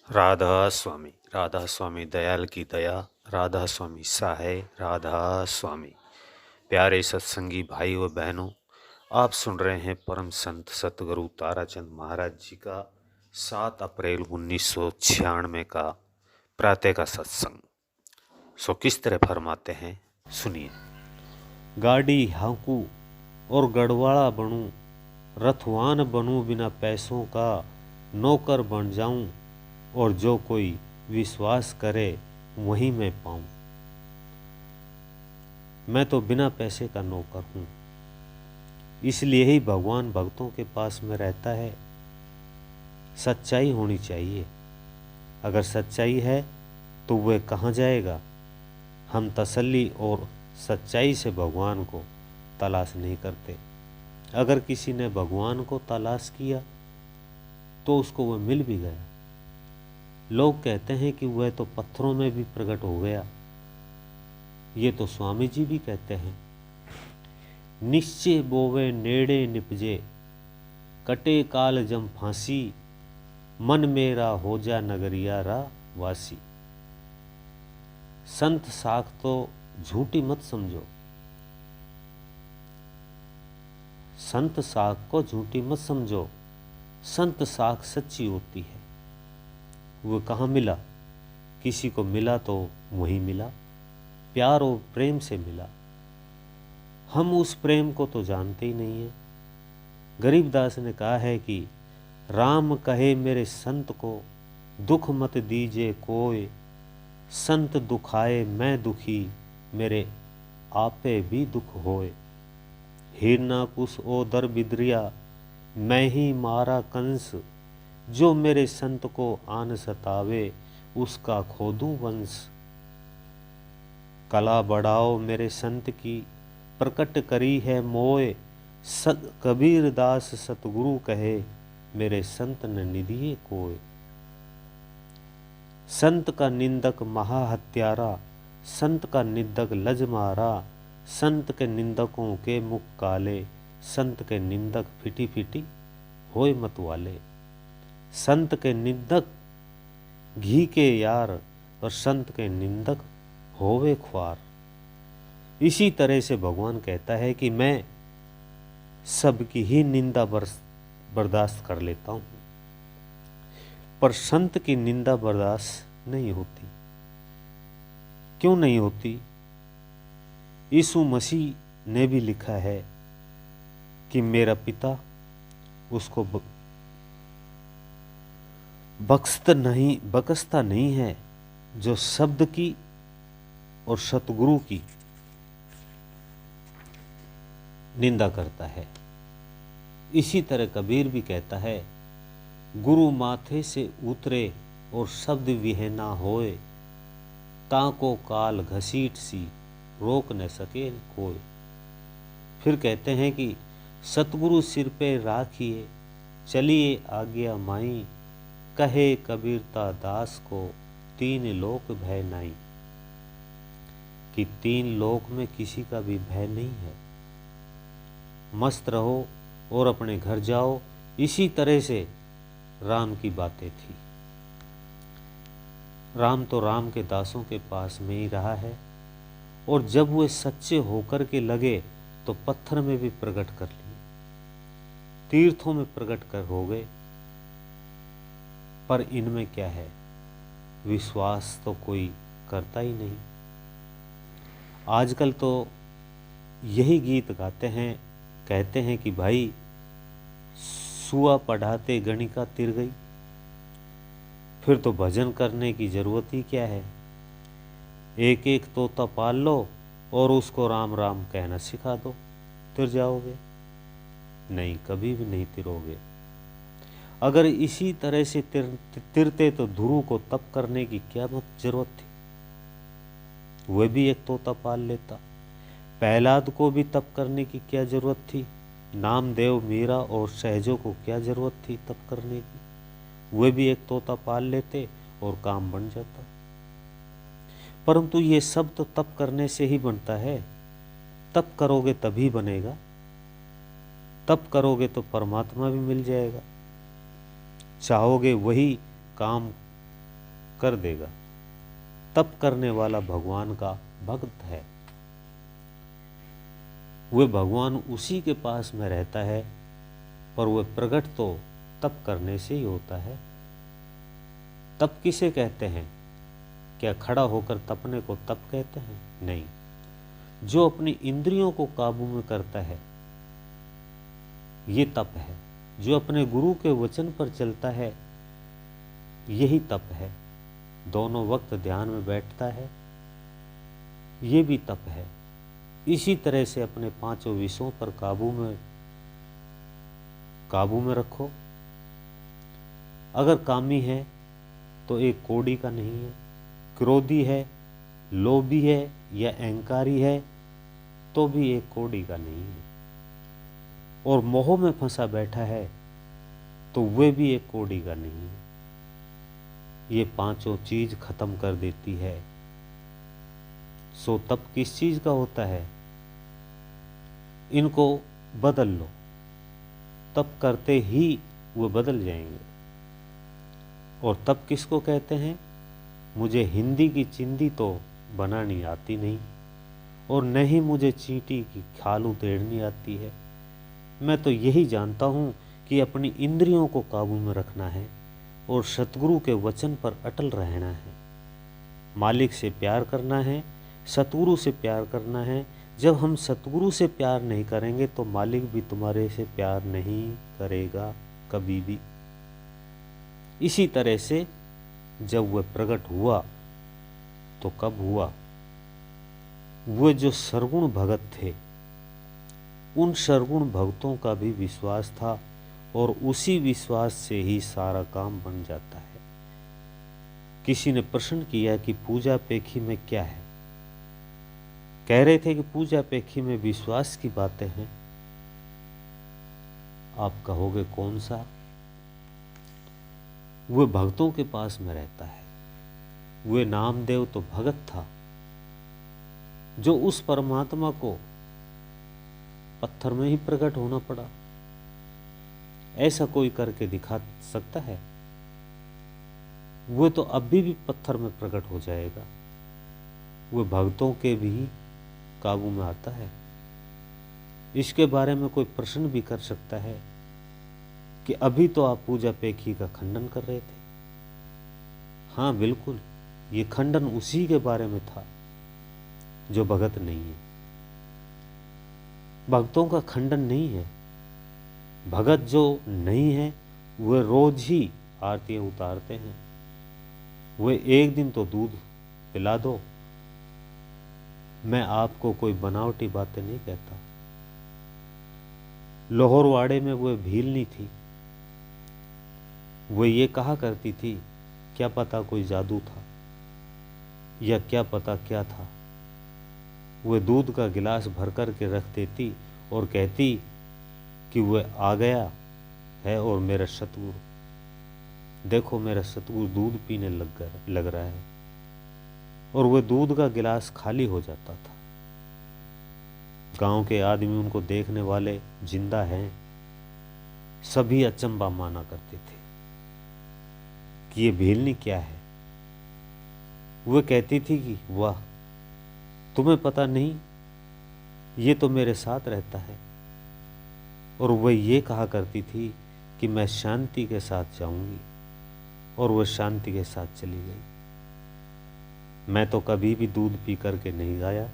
राधा स्वामी दयाल की दया, राधा स्वामी सहाय, राधा स्वामी। प्यारे सत्संगी भाई व बहनों, आप सुन रहे हैं परम संत सतगुरु ताराचंद महाराज जी का 7 अप्रैल 1996 का प्रातः का सत्संग। सो किस तरह फरमाते हैं, सुनिए। गाड़ी हाँकू और गढ़वाड़ा बनूं, रथवान बनूं, बिना पैसों का नौकर बन जाऊं, और जो कोई विश्वास करे वहीं मैं पाऊं। मैं तो बिना पैसे का नौकर हूं, इसलिए ही भगवान भक्तों के पास में रहता है। सच्चाई होनी चाहिए। अगर सच्चाई है तो वह कहाँ जाएगा? हम तसल्ली और सच्चाई से भगवान को तलाश नहीं करते। अगर किसी ने भगवान को तलाश किया तो उसको वह मिल भी गया। लोग कहते हैं कि वह तो पत्थरों में भी प्रकट हो गया। ये तो स्वामी जी भी कहते हैं, निश्चय बोवे नेड़े निपजे, कटे काल जम फांसी, मन मेरा हो जा नगरियारा वासी। संत साख तो झूठी मत समझो, संत साख को झूठी मत समझो। संत साख सच्ची होती है। वो कहाँ मिला? किसी को मिला तो वहीं मिला, प्यार और प्रेम से मिला। हम उस प्रेम को तो जानते ही नहीं है। गरीबदास ने कहा है कि राम कहे मेरे संत को, दुख मत दीजिए कोय, संत दुखाए मैं दुखी, मेरे आपे भी दुख होए। हिरनाकुश ओ दर बिद्रिया, मैं ही मारा कंस, जो मेरे संत को आन सतावे, उसका खोदूं वंश। कला बढ़ाओ मेरे संत की, प्रकट करी है मोय, कबीर दास सतगुरु कहे, मेरे संत न निधिये कोय। संत का निंदक महा हत्यारा, संत का निंदक लज मारा, संत के निंदकों के मुख काले, संत के निंदक फिटी फिटी होए मत वाले। संत के निंदक घी के यार, और संत के निंदक होवे ख्वार। इसी तरह से भगवान कहता है कि मैं सबकी ही निंदा बर्दाश्त कर लेता हूं, पर संत की निंदा बर्दाश्त नहीं होती। क्यों नहीं होती? यीशु मसीह ने भी लिखा है कि मेरा पिता उसको बकसता नहीं है, जो शब्द की और सतगुरु की निंदा करता है। इसी तरह कबीर भी कहता है, गुरु माथे से उतरे और शब्द विहेना होए, ताको काल घसीट सी रोक न सके कोई। फिर कहते हैं कि सतगुरु सिर पे राखिए, चलिए आज्ञा माई, कहे कबीरता दास को, तीन लोक भय नहीं। कि तीन लोक में किसी का भी भय नहीं है। मस्त रहो और अपने घर जाओ। इसी तरह से राम की बातें थी। राम तो राम के दासों के पास में ही रहा है, और जब वे सच्चे होकर के लगे तो पत्थर में भी प्रकट कर लिए, तीर्थों में प्रकट कर हो गए। पर इनमें क्या है? विश्वास तो कोई करता ही नहीं। आजकल तो यही गीत गाते हैं, कहते हैं कि भाई सुआ पढ़ाते गणिका तिर गई। फिर तो भजन करने की जरूरत ही क्या है? एक एक तोता पाल लो और उसको राम राम कहना सिखा दो, तिर जाओगे? नहीं, कभी भी नहीं तिरोगे। अगर इसी तरह से तिरते तो ध्रुव को तप करने की क्या जरूरत थी? वह भी एक तोता पाल लेता। प्रहलाद को भी तप करने की क्या जरूरत थी? नामदेव, मीरा और सहजों को क्या जरूरत थी तप करने की? वे भी एक तोता पाल लेते और काम बन जाता। परंतु ये सब तो तप करने से ही बनता है। तप करोगे तभी बनेगा। तप करोगे तो परमात्मा भी मिल जाएगा। चाहोगे वही काम कर देगा। तप करने वाला भगवान का भक्त है। वह भगवान उसी के पास में रहता है, पर वह प्रकट तो तप करने से ही होता है। तप किसे कहते हैं? क्या खड़ा होकर तपने को तप कहते हैं? नहीं। जो अपनी इंद्रियों को काबू में करता है, ये तप है। जो अपने गुरु के वचन पर चलता है, यही तप है। दोनों वक्त ध्यान में बैठता है, ये भी तप है। इसी तरह से अपने पांचों विषयों पर काबू में रखो। अगर कामी है तो एक कौड़ी का नहीं है, क्रोधी है, लोभी है या अहंकारी है तो भी एक कौड़ी का नहीं है, और मोह में फंसा बैठा है तो वह भी एक कौड़ी का नहीं है। ये पांचों चीज खत्म कर देती है। सो तब किस चीज का होता है? इनको बदल लो, तब करते ही वो बदल जाएंगे। और तब किसको कहते हैं? मुझे हिंदी की चिंदी तो बनानी आती नहीं, और न ही मुझे चींटी की खाल उधेड़नी आती है। मैं तो यही जानता हूँ कि अपनी इंद्रियों को काबू में रखना है और सतगुरु के वचन पर अटल रहना है। मालिक से प्यार करना है, सतगुरु से प्यार करना है। जब हम सतगुरु से प्यार नहीं करेंगे तो मालिक भी तुम्हारे से प्यार नहीं करेगा कभी भी। इसी तरह से जब वह प्रकट हुआ तो कब हुआ? वह जो सरगुण भगत थे, उन सरगुण भक्तों का भी विश्वास था, और उसी विश्वास से ही सारा काम बन जाता है। किसी ने प्रश्न किया कि पूजा पेखी में क्या है? कह रहे थे कि पूजा पेखी में विश्वास की बातें हैं। आप कहोगे कौन सा? वह भक्तों के पास में रहता है। वह नामदेव तो भगत था, जो उस परमात्मा को पत्थर में ही प्रकट होना पड़ा। ऐसा कोई करके दिखा सकता है? वह तो अभी भी पत्थर में प्रकट हो जाएगा। वह भक्तों के भी काबू में आता है। इसके बारे में कोई प्रश्न भी कर सकता है कि अभी तो आप पूजा पेखी का खंडन कर रहे थे। हाँ बिल्कुल, ये खंडन उसी के बारे में था जो भगत नहीं है। भक्तों का खंडन नहीं है। भगत जो नहीं है वे रोज ही आरतियां उतारते हैं। वे एक दिन तो दूध पिला दो। मैं आपको कोई बनावटी बातें नहीं कहता। लाहौरवाड़े में वह भीलनी थी। वह ये कहा करती थी, क्या पता कोई जादू था या क्या पता क्या था। वह दूध का गिलास भर कर के रख देती और कहती कि वह आ गया है और मेरा सतगुरु, देखो मेरा सतगुरु दूध पीने लग रहा है। और वह दूध का गिलास खाली हो जाता था। गांव के आदमी, उनको देखने वाले जिंदा हैं, सभी अचंबा माना करते थे कि ये भीलनी क्या है। वह कहती थी कि वाह, तुम्हें पता नहीं, ये तो मेरे साथ रहता है। और वह ये कहा करती थी कि मैं शांति के साथ जाऊंगी, और वह शांति के साथ चली गई। मैं तो कभी भी दूध पी करके नहीं गाया।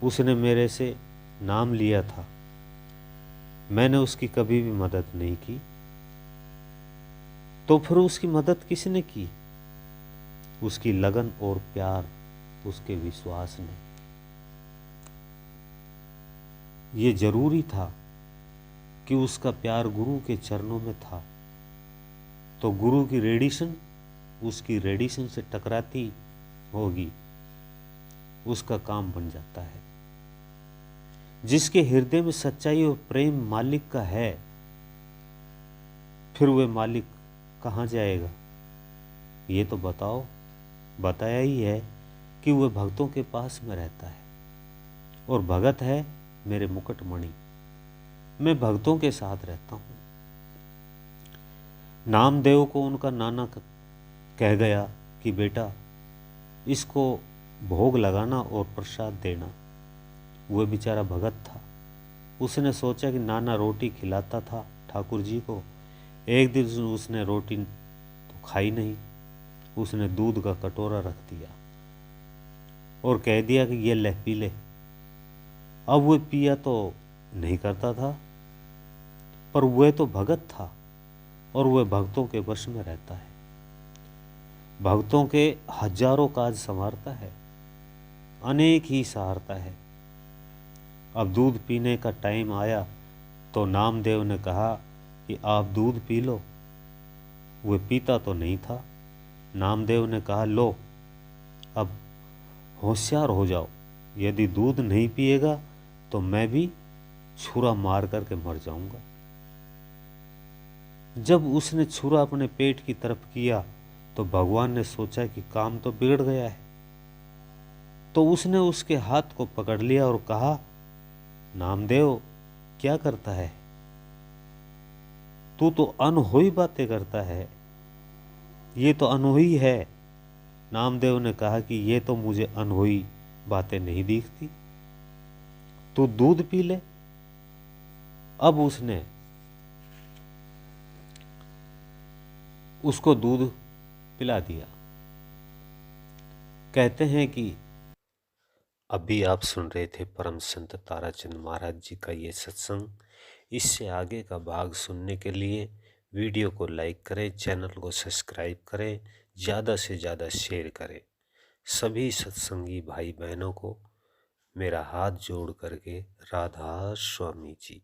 उसने मेरे से नाम लिया था, मैंने उसकी कभी भी मदद नहीं की। तो फिर उसकी मदद किसने की? उसकी लगन और प्यार, उसके विश्वास ने। ये जरूरी था कि उसका प्यार गुरु के चरणों में था, तो गुरु की रेडिएशन उसकी रेडिएशन से टकराती होगी, उसका काम बन जाता है। जिसके हृदय में सच्चाई और प्रेम मालिक का है, फिर वह मालिक कहाँ जाएगा? ये तो बताओ। बताया ही है कि वह भक्तों के पास में रहता है, और भगत है मेरे मुकुटमणि। मैं भक्तों के साथ रहता हूं। नामदेव को उनका नाना कह गया कि बेटा इसको भोग लगाना और प्रसाद देना। वह बेचारा भगत था। उसने सोचा कि नाना रोटी खिलाता था ठाकुर जी को। एक दिन उसने रोटी तो खाई नहीं, उसने दूध का कटोरा रख दिया और कह दिया कि ये ले पी ले। अब वह पिया तो नहीं करता था, पर वह तो भगत था और वह भक्तों के वश में रहता है, भक्तों के हजारों काज संवारता है, अनेक ही सहारता है। अब दूध पीने का टाइम आया तो नामदेव ने कहा कि आप दूध पी लो। वह पीता तो नहीं था। नामदेव ने कहा लो अब होशियार हो जाओ, यदि दूध नहीं पिएगा तो मैं भी छुरा मार करके मर जाऊंगा। जब उसने छुरा अपने पेट की तरफ किया तो भगवान ने सोचा कि काम तो बिगड़ गया है, तो उसने उसके हाथ को पकड़ लिया और कहा नामदेव क्या करता है, तू तो अनहोई बातें करता है, ये तो अनहोई है। नामदेव ने कहा कि ये तो मुझे अनहोई बातें नहीं दिखती, तू दूध पी ले। अब उसने उसको दूध पिला दिया। कहते हैं कि अभी आप सुन रहे थे परम संत ताराचंद महाराज जी का ये सत्संग। इससे आगे का भाग सुनने के लिए वीडियो को लाइक करें, चैनल को सब्सक्राइब करें, ज़्यादा से ज़्यादा शेयर करें। सभी सत्संगी भाई बहनों को मेरा हाथ जोड़ करके राधा स्वामी जी।